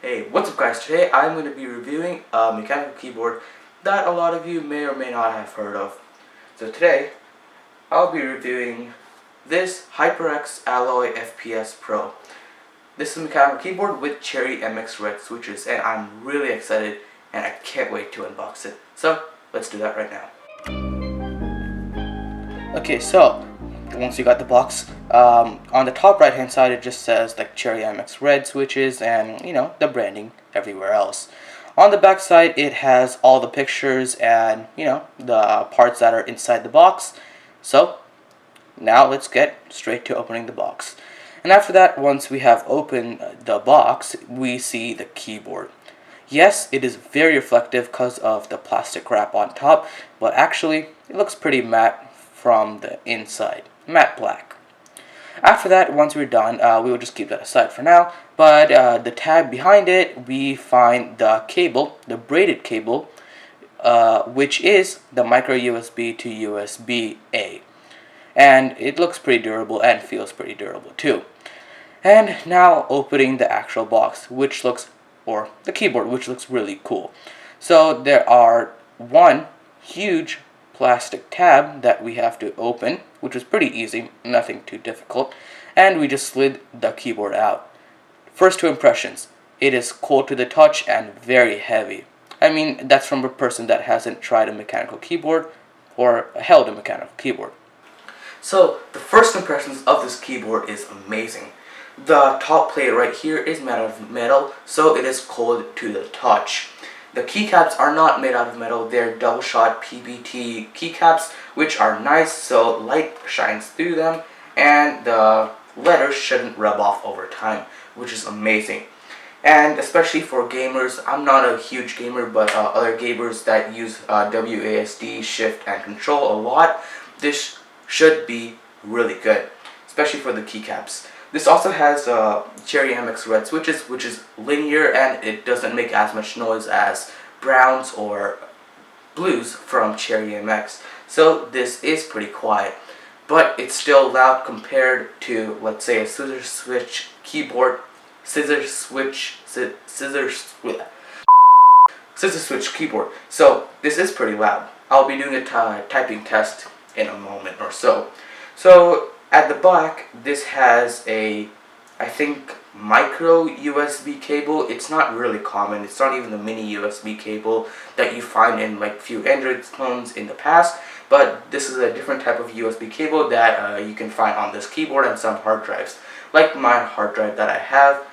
Hey, what's up guys? Today I'm going to be reviewing a mechanical keyboard that a lot of you may or may not have heard of. So today, I'll be reviewing this HyperX Alloy FPS Pro. This is a mechanical keyboard with Cherry MX Red switches, and I'm really excited and I can't wait to unbox it. So, let's do that right now. Okay, so once you got the box, on the top right hand side it just says like Cherry MX Red switches and the branding everywhere else. On the back side it has all the pictures and the parts that are inside the box. So now let's get straight to opening the box. And after that, once we have opened the box, we see the keyboard. Yes, it is very reflective because of the plastic wrap on top, but actually it looks pretty matte from the inside, matte black. After that, once we're done, we will just keep that aside for now, but the tab behind it, we find the cable, the braided cable, which is the micro USB to USB-A. And it looks pretty durable and feels pretty durable too. And now opening the actual box, or the keyboard, which looks really cool. So there are one huge plastic tab that we have to open, which is pretty easy, nothing too difficult, and we just slid the keyboard out. First two impressions, it is cold to the touch and very heavy. I mean, that's from a person that hasn't tried a mechanical keyboard or held a mechanical keyboard. So the first impressions of this keyboard is amazing. The top plate right here is made out of metal, so it is cold to the touch. The keycaps are not made out of metal, they're double shot PBT keycaps, which are nice, so light shines through them, and the letters shouldn't rub off over time, which is amazing. And especially for gamers, I'm not a huge gamer, but other gamers that use WASD, shift, and control a lot, this should be really good, especially for the keycaps. This also has Cherry MX Red switches, which is linear and it doesn't make as much noise as browns or blues from Cherry MX. So this is pretty quiet, but it's still loud compared to, let's say, a scissor switch keyboard, scissor switch keyboard. So this is pretty loud. I'll be doing a typing test in a moment or so. So at the back, this has a, I think, micro USB cable. It's not really common. It's not even the mini USB cable that you find in like few Android phones in the past. But this is a different type of USB cable that you can find on this keyboard and some hard drives. Like my hard drive that I have,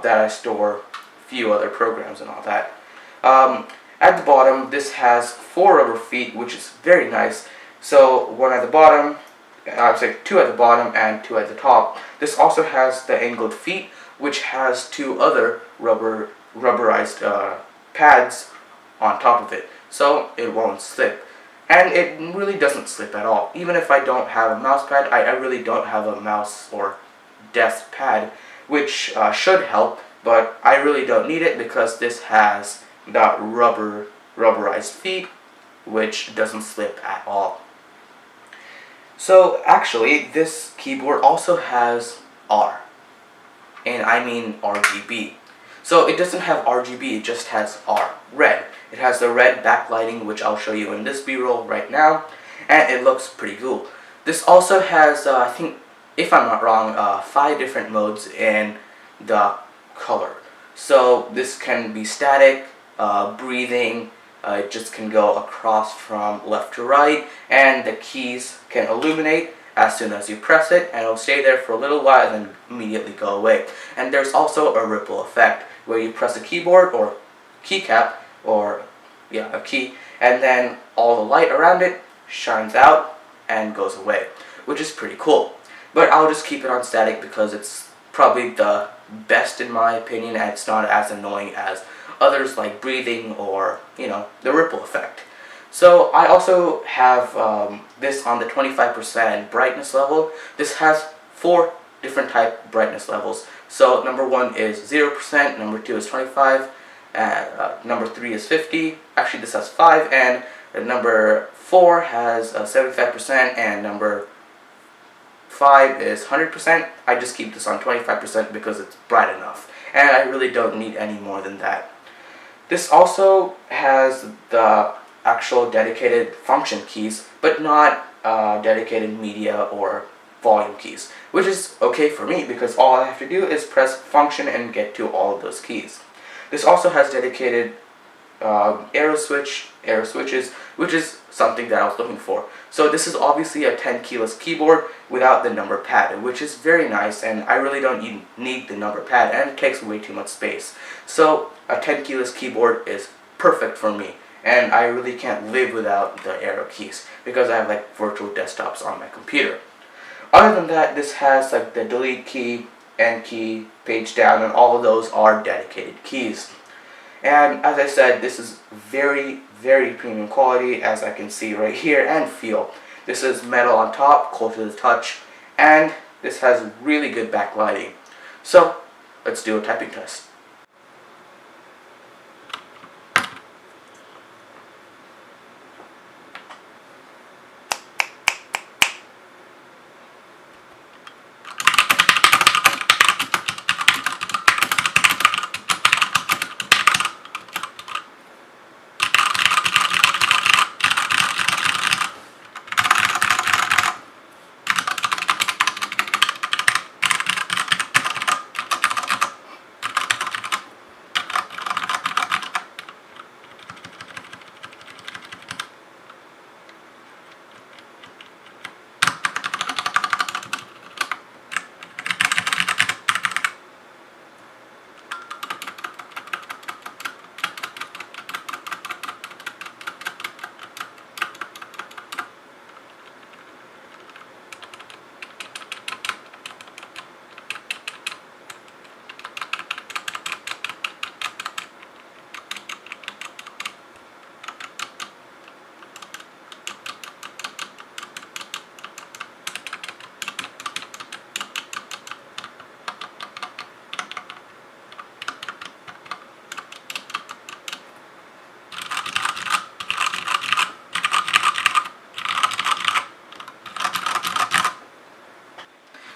that I store a few other programs and all that. At the bottom, this has 4 rubber feet, which is very nice. So one at the bottom, two at the bottom and 2 at the top. This also has the angled feet, which has 2 other rubberized pads on top of it, so it won't slip. And it really doesn't slip at all. Even if I don't have a mouse pad, I really don't have a mouse or desk pad, which should help, but I really don't need it because this has the rubberized feet, which doesn't slip at all. So actually, this keyboard also has R, and I mean RGB. So it doesn't have RGB, it just has R, red. It has the red backlighting, which I'll show you in this B-roll right now, and it looks pretty cool. This also has, I think, if I'm not wrong, 5 different modes in the color. So this can be static, breathing. It just can go across from left to right, and the keys can illuminate as soon as you press it, and it'll stay there for a little while and then immediately go away. And there's also a ripple effect where you press a keyboard or keycap, or a key, and then all the light around it shines out and goes away, which is pretty cool. But I'll just keep it on static because it's probably the best in my opinion, and it's not as annoying as others like breathing or the ripple effect. So I also have this on the 25% brightness level. This has 4 different type brightness levels. So number 1 is 0%, number 2 is 25, number 3 is 50. Actually, this has 5, and number 4 has 75%, and number 5 is 100%. I just keep this on 25% because it's bright enough. and I really don't need any more than that. This also has the actual dedicated function keys, but not dedicated media or volume keys, which is okay for me because all I have to do is press function and get to all of those keys. This also has dedicated arrow switches, which is something that I was looking for. So this is obviously a 10 keyless keyboard without the number pad, which is very nice, and I really don't need the number pad, and it takes way too much space. So a 10 keyless keyboard is perfect for me, and I really can't live without the arrow keys because I have like virtual desktops on my computer. Other than that, this has like the delete key, end key, page down, and all of those are dedicated keys. And as I said, this is very, very premium quality, as I can see right here and feel. This is metal on top, cold to the touch, and this has really good backlighting. So let's do a typing test.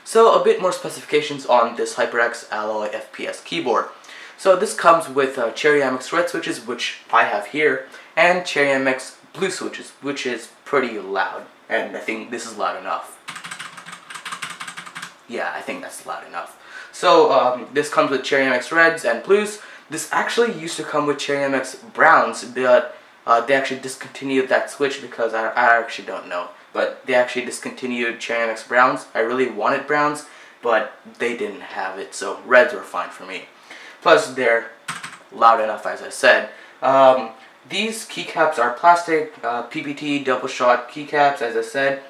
So a bit more specifications on this HyperX Alloy FPS keyboard. So this comes with Cherry MX red switches, which I have here, and Cherry MX blue switches, which is pretty loud, and I think this is loud enough. Yeah, I think that's loud enough. So this comes with Cherry MX reds and blues. This actually used to come with Cherry MX browns, but they actually discontinued that switch because I actually don't know. But they actually discontinued Cherry MX browns. I really wanted browns, but they didn't have it, so reds were fine for me. Plus, they're loud enough, as I said. These keycaps are plastic, PBT double shot keycaps, as I said.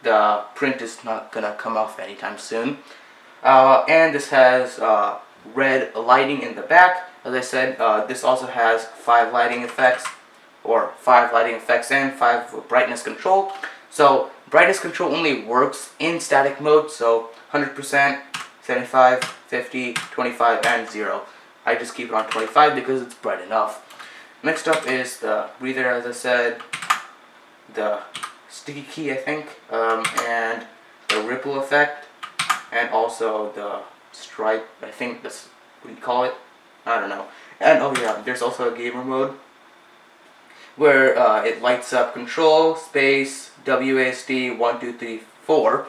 The print is not gonna come off anytime soon. And this has red lighting in the back. As I said, this also has 5 lighting effects, and 5 brightness control. So brightness control only works in static mode, so 100%, 75, 50, 25, and 0. I just keep it on 25 because it's bright enough. Next up is the breather, as I said, the sticky key, I think, and the ripple effect, and also the stripe, I think that's what you call it, I don't know. And oh yeah, there's also a gamer mode where it lights up control, space, WASD 1, 2, 3, 4.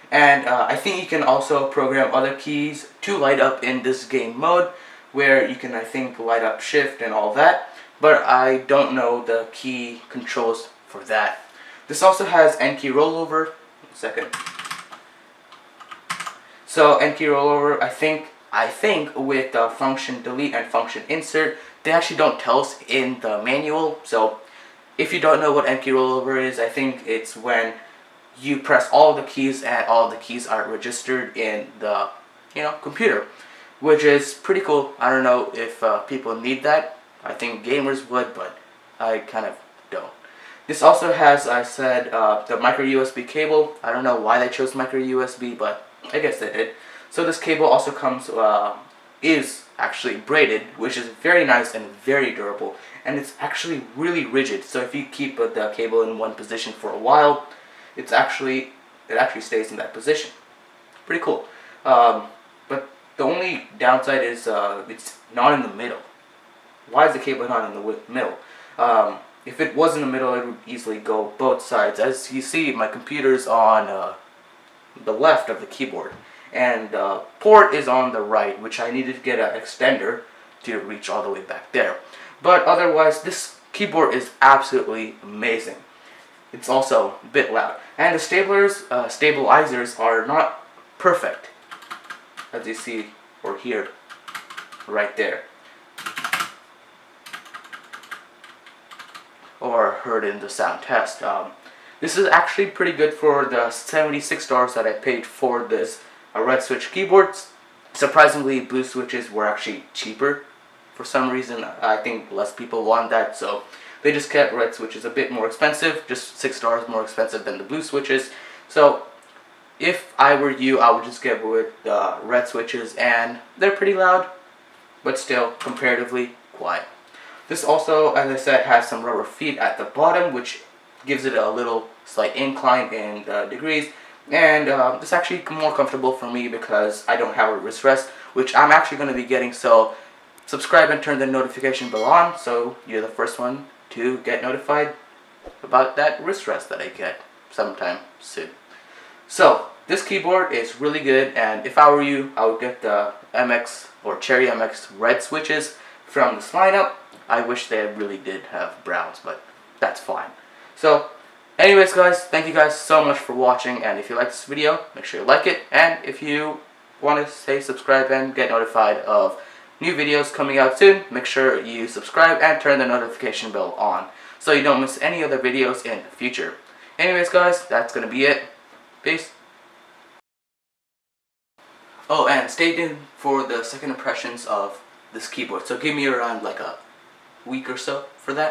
And I think you can also program other keys to light up in this game mode, where you can, I think, light up shift and all that, but I don't know the key controls for that. This also has N key rollover. One second. So N key rollover, I think with function delete and function insert, they actually don't tell us in the manual. So if you don't know what N key rollover is, I think it's when you press all the keys and all the keys are registered in the computer, which is pretty cool. I don't know if people need that. I think gamers would, but I kind of don't. This also has, I said, the micro USB cable. I don't know why they chose micro USB, but I guess they did. So this cable also comes, is actually braided, which is very nice and very durable, and it's actually really rigid. So if you keep the cable in one position for a while, it actually stays in that position. Pretty cool. But The only downside is it's not in the middle. Why is the cable not in the middle? If it was in the middle, it would easily go both sides. As you see, my computer's on the left of the keyboard, and the port is on the right, which I needed to get an extender to reach all the way back there. But otherwise, this keyboard is absolutely amazing. It's also a bit loud, and the stabilizers are not perfect, as you see or hear right there, or heard in the sound test. This is actually pretty good for the $76 that I paid for this red switch keyboards. Surprisingly, blue switches were actually cheaper. For some reason, I think less people want that, so they just kept red switches a bit more expensive, just $6 more expensive than the blue switches. So if I were you, I would just get with the red switches, and they're pretty loud, but still comparatively quiet. This also, as I said, has some rubber feet at the bottom, which gives it a little slight incline in degrees, and it's actually more comfortable for me because I don't have a wrist rest, which I'm actually going to be getting. So subscribe and turn the notification bell on so you're the first one to get notified about that wrist rest that I get sometime soon. So this keyboard is really good, and if I were you, I would get the MX or Cherry MX red switches from this lineup. I wish they really did have browns, but that's fine. So anyways guys, thank you guys so much for watching, and if you like this video, make sure you like it, and if you want to say subscribe and get notified of new videos coming out soon, make sure you subscribe and turn the notification bell on so you don't miss any other videos in the future. Anyways guys, that's gonna be it. Peace. Oh, and stay tuned for the second impressions of this keyboard. So give me around like a week or so for that.